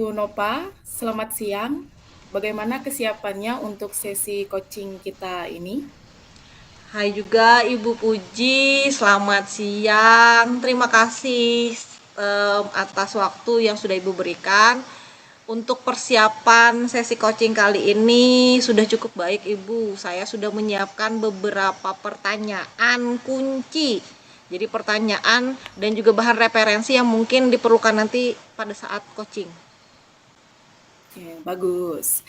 Ibu Nova, selamat siang. Bagaimana kesiapannya untuk sesi coaching kita ini? Hai juga Ibu Puji, selamat siang. Terima kasih atas waktu yang sudah Ibu berikan. Untuk persiapan sesi coaching kali ini sudah cukup baik Ibu. Saya sudah menyiapkan beberapa pertanyaan kunci. Jadi pertanyaan dan juga bahan referensi yang mungkin diperlukan nanti pada saat coaching. Oke, bagus.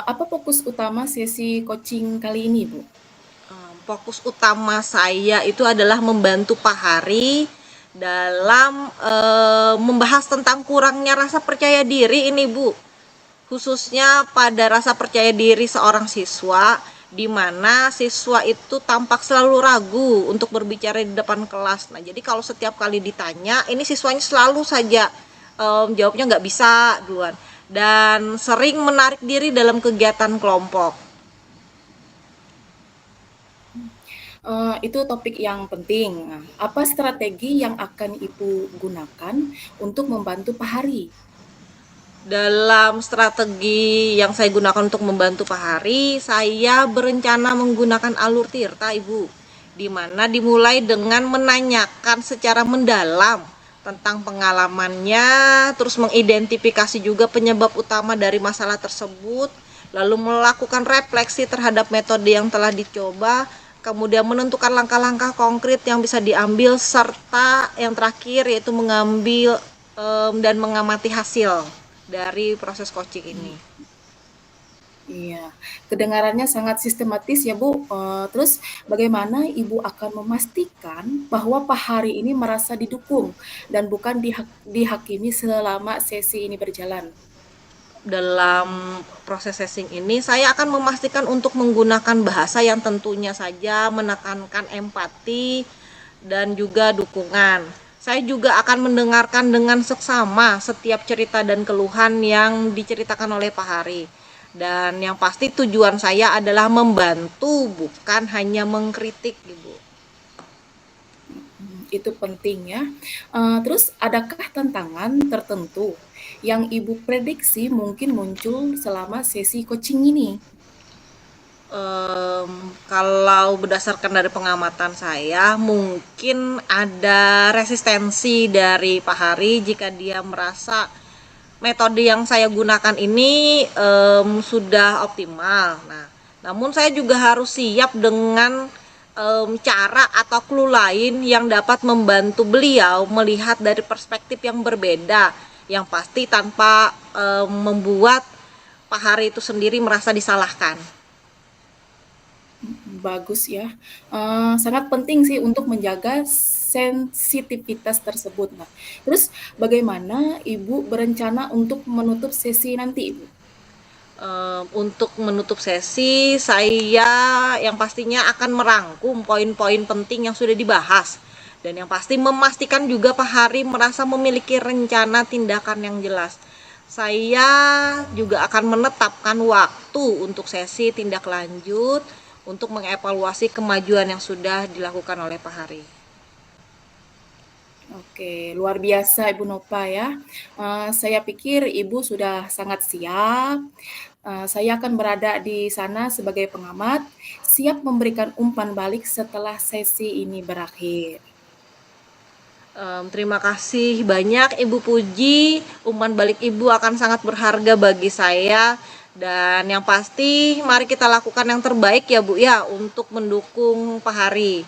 Apa fokus utama sesi coaching kali ini, Bu? Fokus utama saya itu adalah membantu Pak Hari dalam membahas tentang kurangnya rasa percaya diri ini Bu, khususnya pada rasa percaya diri seorang siswa, di mana siswa itu tampak selalu ragu untuk berbicara di depan kelas. Nah, jadi kalau setiap kali ditanya, ini siswanya selalu saja jawabnya nggak bisa duluan dan sering menarik diri dalam kegiatan kelompok. Itu topik yang penting. Nah, apa strategi yang akan Ibu gunakan untuk membantu Pak Hari? Dalam strategi yang saya gunakan untuk membantu Pak Hari, saya berencana menggunakan alur tirta, Ibu, di mana dimulai dengan menanyakan secara mendalam tentang pengalamannya, terus mengidentifikasi juga penyebab utama dari masalah tersebut, lalu melakukan refleksi terhadap metode yang telah dicoba, kemudian menentukan langkah-langkah konkret yang bisa diambil, serta yang terakhir yaitu mengambil dan mengamati hasil dari proses coaching ini. Iya, kedengarannya sangat sistematis ya Bu. Terus bagaimana Ibu akan memastikan bahwa Pak Hari ini merasa didukung dan bukan dihakimi selama sesi ini berjalan? Dalam proses sesing ini saya akan memastikan untuk menggunakan bahasa yang tentunya saja menekankan empati dan juga dukungan. Saya juga akan mendengarkan dengan seksama setiap cerita dan keluhan yang diceritakan oleh Pak Hari. Dan yang pasti tujuan saya adalah membantu, bukan hanya mengkritik, Ibu. Itu penting ya. Terus adakah tantangan tertentu yang Ibu prediksi mungkin muncul selama sesi coaching ini? Kalau berdasarkan dari pengamatan saya, mungkin ada resistensi dari Pak Hari jika dia merasa metode yang saya gunakan ini sudah optimal. Nah, namun saya juga harus siap dengan cara atau clue lain yang dapat membantu beliau melihat dari perspektif yang berbeda, yang pasti tanpa membuat Pak Hari itu sendiri merasa disalahkan. Bagus ya. Sangat penting sih untuk menjaga sensitivitas tersebut. Nah, terus bagaimana Ibu berencana untuk menutup sesi nanti, Ibu? Untuk menutup sesi, saya yang pastinya akan merangkum poin-poin penting yang sudah dibahas. Dan yang pasti memastikan juga Pak Hari merasa memiliki rencana tindakan yang jelas. Saya juga akan menetapkan waktu untuk sesi tindak lanjut untuk mengevaluasi kemajuan yang sudah dilakukan oleh Pak Hari. Oke, luar biasa Ibu Nova ya. Saya pikir Ibu sudah sangat siap. Saya akan berada di sana sebagai pengamat, siap memberikan umpan balik setelah sesi ini berakhir. Terima kasih banyak Ibu Puji. Umpan balik Ibu akan sangat berharga bagi saya. Dan yang pasti mari kita lakukan yang terbaik ya Bu ya untuk mendukung Pak Hari.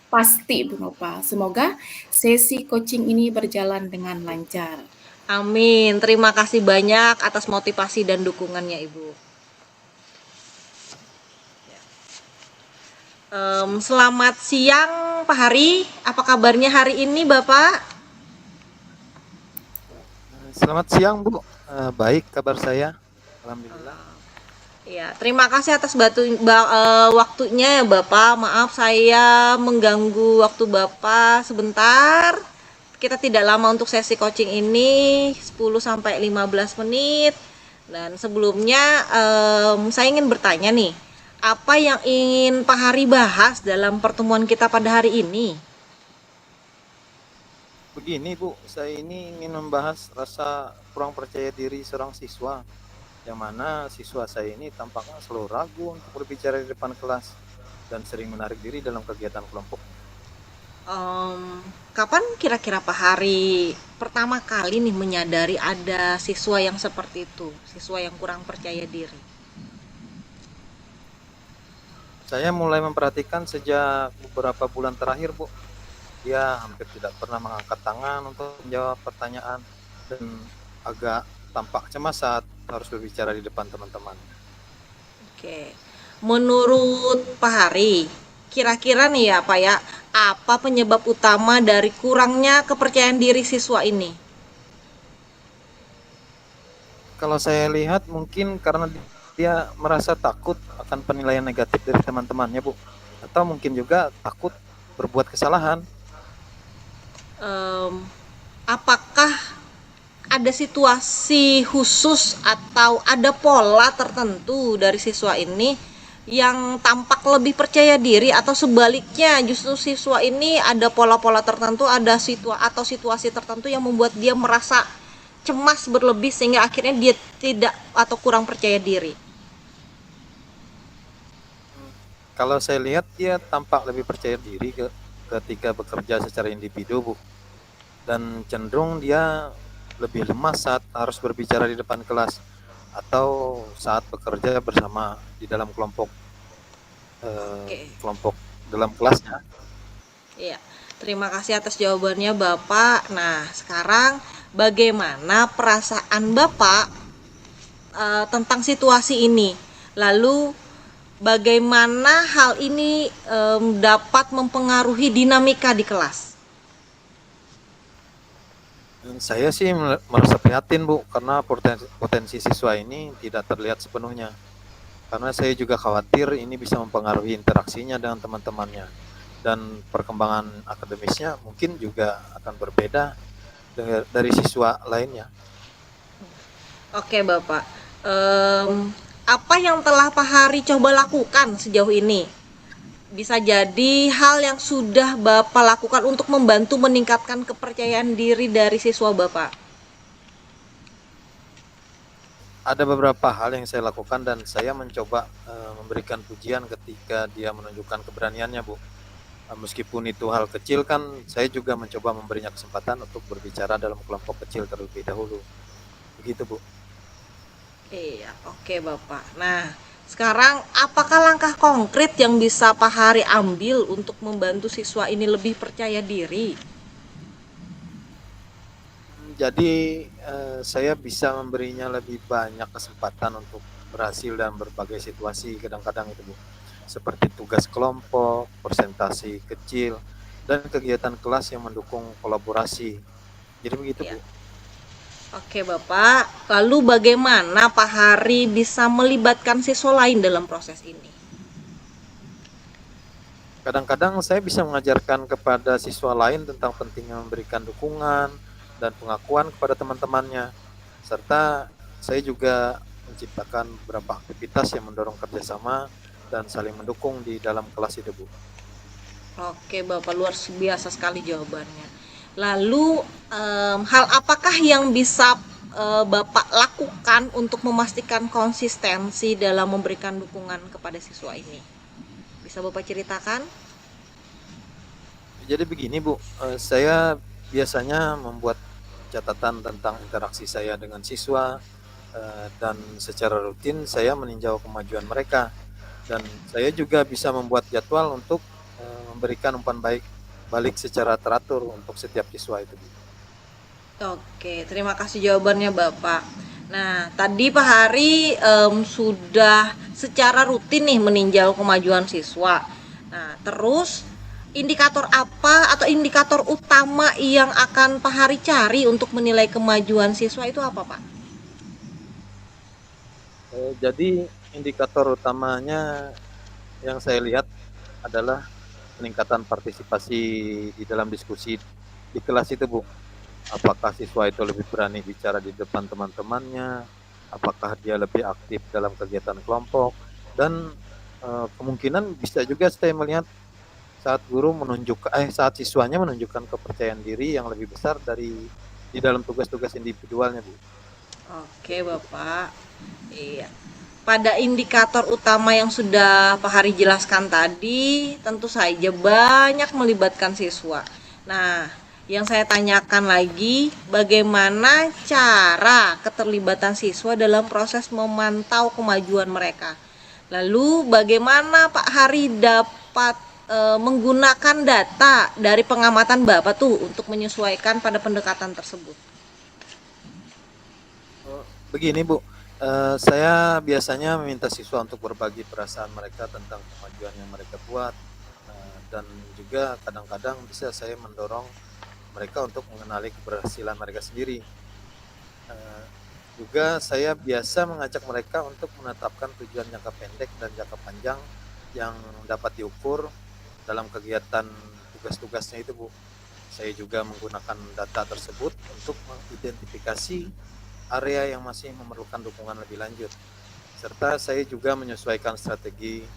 Pasti Bu Nova. Semoga sesi coaching ini berjalan dengan lancar. Amin. Terima kasih banyak atas motivasi dan dukungannya Ibu. Selamat siang Pak Hari. Apa kabarnya hari ini Bapak? Selamat siang Bu, baik kabar saya, alhamdulillah. Ya, terima kasih atas waktunya ya Bapak. Maaf saya mengganggu waktu Bapak sebentar. Kita tidak lama untuk sesi coaching ini, 10 sampai 15 menit. Dan sebelumnya saya ingin bertanya nih, apa yang ingin Pak Hari bahas dalam pertemuan kita pada hari ini? Begini Bu, saya ini ingin membahas rasa kurang percaya diri seorang siswa, yang mana siswa saya ini tampaknya selalu ragu untuk berbicara di depan kelas dan sering menarik diri dalam kegiatan kelompok. Kapan kira-kira Pak Hari pertama kali nih menyadari ada siswa yang seperti itu, siswa yang kurang percaya diri? Saya mulai memperhatikan sejak beberapa bulan terakhir Bu. Dia hampir tidak pernah mengangkat tangan untuk menjawab pertanyaan dan agak tampak cemas saat harus berbicara di depan teman-teman. Oke. Menurut Pak Hari, kira-kira nih ya Pak ya, apa penyebab utama dari kurangnya kepercayaan diri siswa ini? Kalau saya lihat mungkin karena dia merasa takut akan penilaian negatif dari teman-temannya Bu. Atau mungkin juga takut berbuat kesalahan. Em, apakah ada situasi khusus atau ada pola tertentu dari siswa ini yang tampak lebih percaya diri, atau sebaliknya justru siswa ini ada pola-pola tertentu, ada situasi tertentu yang membuat dia merasa cemas berlebih sehingga akhirnya dia tidak atau kurang percaya diri? Kalau saya lihat dia tampak lebih percaya diri ketika bekerja secara individu Bu. Dan cenderung dia lebih lemas saat harus berbicara di depan kelas atau saat bekerja bersama di dalam kelompok Oke. kelompok dalam kelasnya. Iya, terima kasih atas jawabannya Bapak. Nah, sekarang bagaimana perasaan Bapak tentang situasi ini? Lalu bagaimana hal ini dapat mempengaruhi dinamika di kelas? Saya sih merasa prihatin Bu, karena potensi siswa ini tidak terlihat sepenuhnya. Karena saya juga khawatir ini bisa mempengaruhi interaksinya dengan teman-temannya. Dan perkembangan akademisnya mungkin juga akan berbeda dari siswa lainnya. Oke Bapak, apa yang telah Pak Hari coba lakukan sejauh ini? Bisa jadi hal yang sudah Bapak lakukan untuk membantu meningkatkan kepercayaan diri dari siswa Bapak. Ada beberapa hal yang saya lakukan dan saya mencoba memberikan pujian ketika dia menunjukkan keberaniannya Bu. Meskipun itu hal kecil kan, saya juga mencoba memberinya kesempatan untuk berbicara dalam kelompok kecil terlebih dahulu. Begitu Bu. Iya, oke Bapak. Nah, sekarang apakah langkah konkret yang bisa Pak Hari ambil untuk membantu siswa ini lebih percaya diri? Jadi saya bisa memberinya lebih banyak kesempatan untuk berhasil dalam berbagai situasi kadang-kadang itu Bu. Seperti tugas kelompok, presentasi kecil, dan kegiatan kelas yang mendukung kolaborasi. Jadi begitu Ya. Bu. Oke Bapak, lalu bagaimana Pak Hari bisa melibatkan siswa lain dalam proses ini? Kadang-kadang saya bisa mengajarkan kepada siswa lain tentang pentingnya memberikan dukungan dan pengakuan kepada teman-temannya. Serta saya juga menciptakan beberapa aktivitas yang mendorong kerjasama dan saling mendukung di dalam kelas itu Bu. Oke Bapak, luar biasa sekali jawabannya. Lalu hal apakah yang bisa Bapak lakukan untuk memastikan konsistensi dalam memberikan dukungan kepada siswa ini? Bisa Bapak ceritakan? Jadi begini Bu, saya biasanya membuat catatan tentang interaksi saya dengan siswa, dan secara rutin saya meninjau kemajuan mereka, dan saya juga bisa membuat jadwal untuk memberikan umpan balik secara teratur untuk setiap siswa itu. Oke, terima kasih jawabannya Bapak. Nah, tadi Pak Hari sudah secara rutin nih meninjau kemajuan siswa. Nah, terus indikator apa atau indikator utama yang akan Pak Hari cari untuk menilai kemajuan siswa itu apa, Pak? Jadi indikator utamanya yang saya lihat adalah peningkatan partisipasi di dalam diskusi di kelas itu Bu. Apakah siswa itu lebih berani bicara di depan teman-temannya, apakah dia lebih aktif dalam kegiatan kelompok, dan kemungkinan bisa juga saya melihat saat siswanya menunjukkan kepercayaan diri yang lebih besar di dalam tugas-tugas individualnya, Bu. Oke, Bapak. Iya. Pada indikator utama yang sudah Pak Hari jelaskan tadi, tentu saja banyak melibatkan siswa. Nah, yang saya tanyakan lagi, bagaimana cara keterlibatan siswa dalam proses memantau kemajuan mereka? Lalu, bagaimana Pak Hari dapat menggunakan data dari pengamatan Bapak tuh untuk menyesuaikan pada pendekatan tersebut? Begini, Bu, saya biasanya meminta siswa untuk berbagi perasaan mereka tentang kemajuan yang mereka buat, dan juga kadang-kadang bisa saya mendorong mereka untuk mengenali keberhasilan mereka sendiri. Juga saya biasa mengajak mereka untuk menetapkan tujuan jangka pendek dan jangka panjang yang dapat diukur dalam kegiatan tugas-tugasnya itu, Bu. Saya juga menggunakan data tersebut untuk mengidentifikasi area yang masih memerlukan dukungan lebih lanjut. Serta saya juga menyesuaikan strategi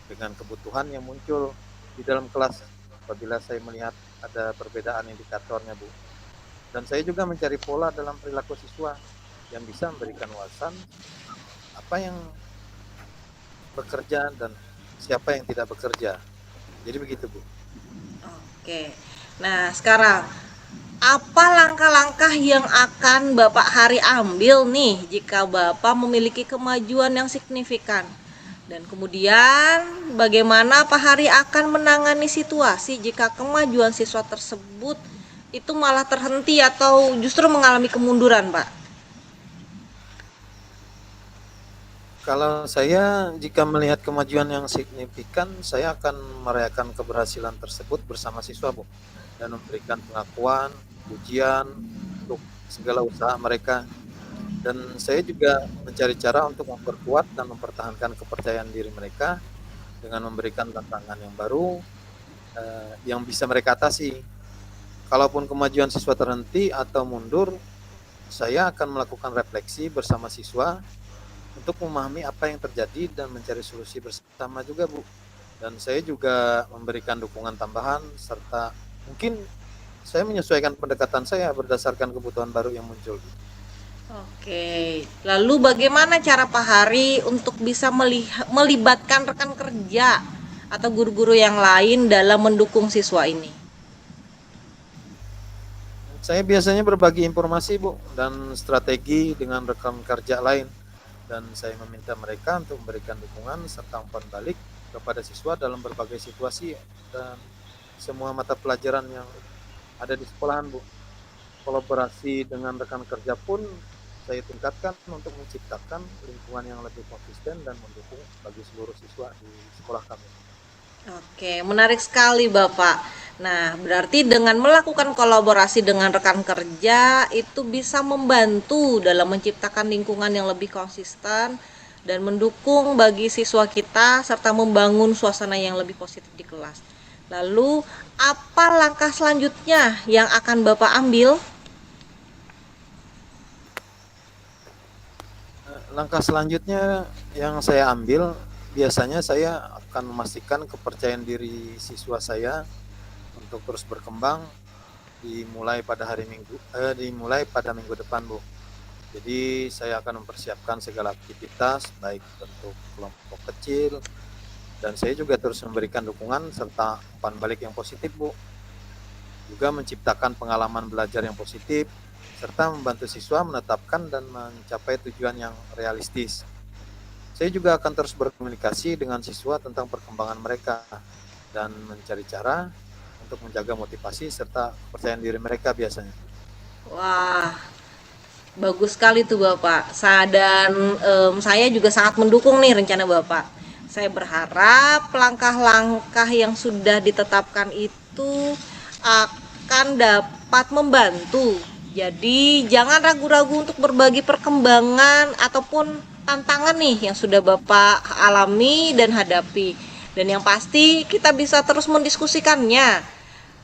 dengan kebutuhan yang muncul di dalam kelas apabila saya melihat ada perbedaan indikatornya, Bu. Dan saya juga mencari pola dalam perilaku siswa yang bisa memberikan wawasan apa yang bekerja dan siapa yang tidak bekerja. Jadi begitu, Bu. Oke. Nah, sekarang apa langkah-langkah yang akan Bapak Hari ambil nih jika Bapak memiliki kemajuan yang signifikan? Dan kemudian bagaimana Pak Hari akan menangani situasi jika kemajuan siswa tersebut itu malah terhenti atau justru mengalami kemunduran, Pak? Kalau saya jika melihat kemajuan yang signifikan, saya akan merayakan keberhasilan tersebut bersama siswa, Bu, dan memberikan pengakuan, pujian untuk segala usaha mereka. Dan saya juga mencari cara untuk memperkuat dan mempertahankan kepercayaan diri mereka dengan memberikan tantangan yang baru yang bisa mereka atasi. Kalaupun kemajuan siswa terhenti atau mundur, saya akan melakukan refleksi bersama siswa untuk memahami apa yang terjadi dan mencari solusi bersama juga, Bu. Dan saya juga memberikan dukungan tambahan serta mungkin saya menyesuaikan pendekatan saya berdasarkan kebutuhan baru yang muncul. Oke, lalu bagaimana cara Pak Hari untuk bisa melibatkan rekan kerja atau guru-guru yang lain dalam mendukung siswa ini? Saya biasanya berbagi informasi, Bu, dan strategi dengan rekan kerja lain. Dan saya meminta mereka untuk memberikan dukungan serta umpan balik kepada siswa dalam berbagai situasi dan semua mata pelajaran yang ada di sekolahan, Bu. Kolaborasi dengan rekan kerja pun saya tingkatkan untuk menciptakan lingkungan yang lebih konsisten dan mendukung bagi seluruh siswa di sekolah kami. Oke, menarik sekali Bapak. Nah, berarti dengan melakukan kolaborasi dengan rekan kerja itu bisa membantu dalam menciptakan lingkungan yang lebih konsisten dan mendukung bagi siswa kita serta membangun suasana yang lebih positif di kelas. Lalu, apa langkah selanjutnya yang akan Bapak ambil? Langkah selanjutnya yang saya ambil, biasanya saya akan memastikan kepercayaan diri siswa saya untuk terus berkembang dimulai pada minggu depan, Bu. Jadi saya akan mempersiapkan segala aktivitas baik bentuk kelompok kecil dan saya juga terus memberikan dukungan serta umpan balik yang positif, Bu. Juga menciptakan pengalaman belajar yang positif serta membantu siswa menetapkan dan mencapai tujuan yang realistis. Saya juga akan terus berkomunikasi dengan siswa tentang perkembangan mereka dan mencari cara untuk menjaga motivasi serta kepercayaan diri mereka biasanya. Wah, bagus sekali tuh Bapak. Saya juga sangat mendukung nih rencana Bapak. Saya berharap langkah-langkah yang sudah ditetapkan itu akan dapat membantu. Jadi jangan ragu-ragu untuk berbagi perkembangan ataupun tantangan nih yang sudah Bapak alami dan hadapi. Dan yang pasti kita bisa terus mendiskusikannya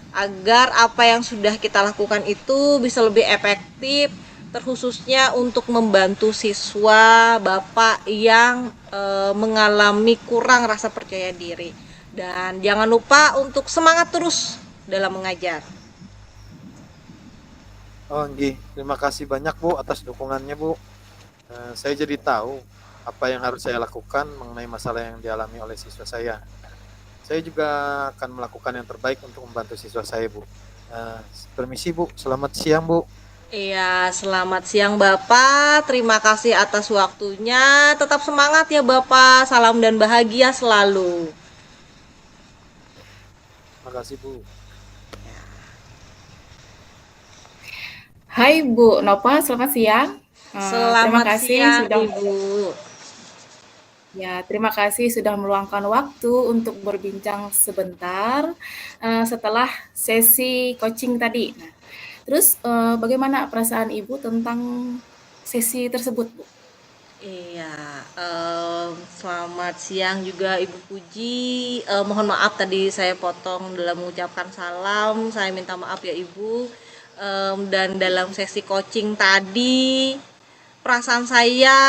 agar apa yang sudah kita lakukan itu bisa lebih efektif, terkhususnya untuk membantu siswa Bapak yang mengalami kurang rasa percaya diri. Dan jangan lupa untuk semangat terus dalam mengajar. Oh, nggih. Terima kasih banyak Bu atas dukungannya Bu. Saya jadi tahu apa yang harus saya lakukan mengenai masalah yang dialami oleh siswa saya. Saya juga akan melakukan yang terbaik untuk membantu siswa saya Bu. Permisi Bu, selamat siang Bu. Iya, selamat siang Bapak. Terima kasih atas waktunya. Tetap semangat ya Bapak. Salam dan bahagia selalu. Terima kasih Bu. Hai Bu Nova, selamat siang. Terima Selamat kasih siang sudah Ibu. terima kasih sudah meluangkan waktu untuk berbincang sebentar setelah sesi coaching tadi. Nah, terus bagaimana perasaan Ibu tentang sesi tersebut, Bu? Iya, selamat siang juga Ibu Puji. Mohon maaf tadi saya potong dalam mengucapkan salam. Saya minta maaf ya Ibu. Dan dalam sesi coaching tadi, perasaan saya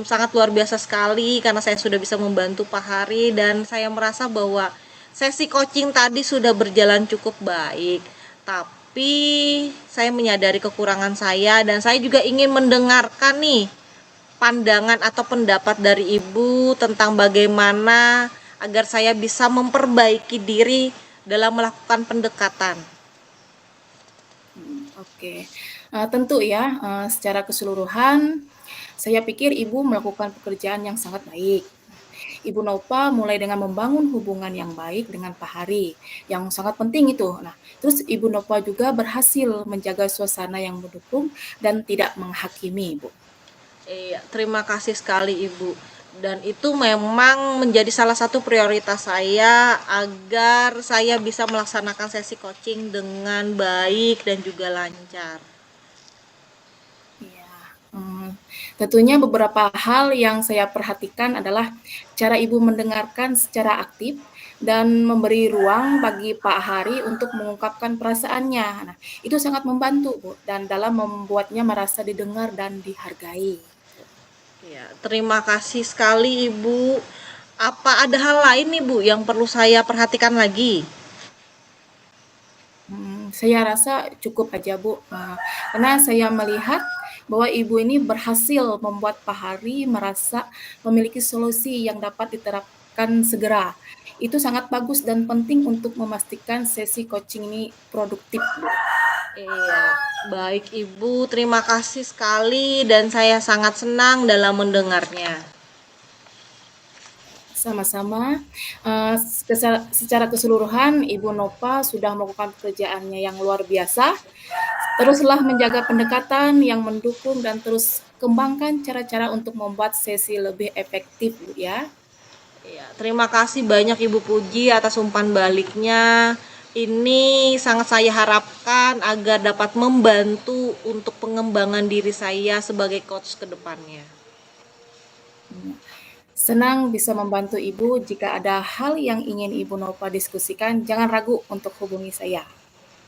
sangat luar biasa sekali karena saya sudah bisa membantu Pak Hari dan saya merasa bahwa sesi coaching tadi sudah berjalan cukup baik. Tapi saya menyadari kekurangan saya dan saya juga ingin mendengarkan nih pandangan atau pendapat dari Ibu tentang bagaimana agar saya bisa memperbaiki diri dalam melakukan pendekatan. Oke, tentu ya, secara keseluruhan saya pikir Ibu melakukan pekerjaan yang sangat baik. Ibu Nova mulai dengan membangun hubungan yang baik dengan Pak Hari, yang sangat penting itu. Nah, terus Ibu Nova juga berhasil menjaga suasana yang mendukung dan tidak menghakimi, Bu. Iya, terima kasih sekali Ibu. Dan itu memang menjadi salah satu prioritas saya agar saya bisa melaksanakan sesi coaching dengan baik dan juga lancar. Iya, tentunya beberapa hal yang saya perhatikan adalah cara Ibu mendengarkan secara aktif dan memberi ruang bagi Pak Hari untuk mengungkapkan perasaannya. Nah, itu sangat membantu, Bu, dan dalam membuatnya merasa didengar dan dihargai. Ya, terima kasih sekali Ibu. Apa ada hal lain nih Bu yang perlu saya perhatikan lagi? Saya rasa cukup aja Bu, karena saya melihat bahwa Ibu ini berhasil membuat Pak Hari merasa memiliki solusi yang dapat diterapkan segera. Itu sangat bagus dan penting untuk memastikan sesi coaching ini produktif, Bu. Iya, baik Ibu, terima kasih sekali dan saya sangat senang dalam mendengarnya. Sama-sama. Secara keseluruhan Ibu Nova sudah melakukan pekerjaannya yang luar biasa. Teruslah menjaga pendekatan yang mendukung dan terus kembangkan cara-cara untuk membuat sesi lebih efektif, Bu, ya. Iya, terima kasih banyak Ibu Puji atas umpan baliknya. Ini sangat saya harapkan agar dapat membantu untuk pengembangan diri saya sebagai coach ke depannya. Senang bisa membantu Ibu. Jika ada hal yang ingin Ibu Nova diskusikan, jangan ragu untuk hubungi saya.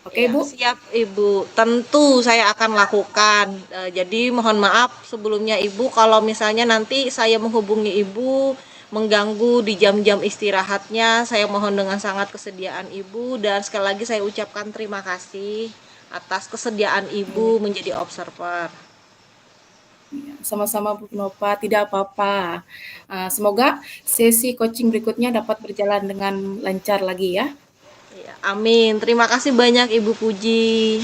Oke, Ya, Bu? siap Ibu. Tentu saya akan lakukan. Jadi mohon maaf sebelumnya Ibu kalau misalnya nanti saya menghubungi Ibu mengganggu di jam-jam istirahatnya. Saya mohon dengan sangat kesediaan Ibu dan sekali lagi saya ucapkan terima kasih atas kesediaan Ibu menjadi observer. Ya, sama-sama Bu Nova, tidak apa-apa. Semoga sesi coaching berikutnya dapat berjalan dengan lancar lagi ya. Ya, amin. Terima kasih banyak Ibu Puji.